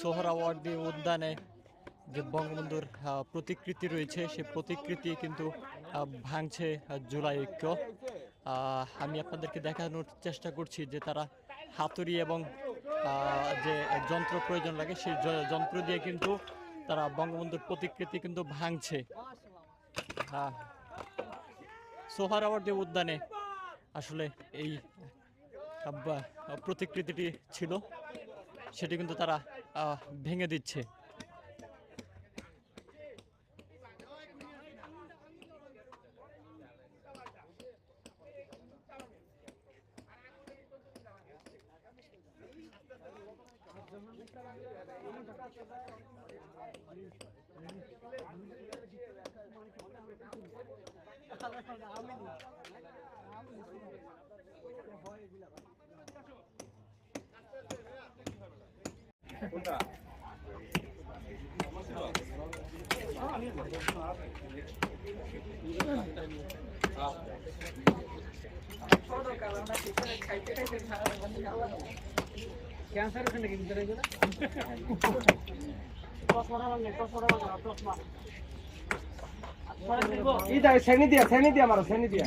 সোহরাওয়ার্দী উদ্যানে যে বঙ্গবন্ধুর প্রতিকৃতি রয়েছে, সেই প্রতিকৃতি কিন্তু ভাঙছে জুলাই ঐক্য। আমি আপনাদেরকে দেখানোর চেষ্টা করছি যে তারা হাতুড়ি এবং যে যন্ত্র প্রয়োজন লাগে সেই যন্ত্র দিয়ে কিন্তু তারা বঙ্গবন্ধুর প্রতিকৃতি কিন্তু ভাঙছে। সোহরাওয়ার্দী উদ্যানে আসলে এই প্রতিকৃতিটি ছিল, সেটি কিন্তু তারা ভেঙে দিচ্ছে। ক্যান্সার ওখানে কি ভিতরে গেল শ্রেণী দিয়া মারো শ্রেণী দিয়া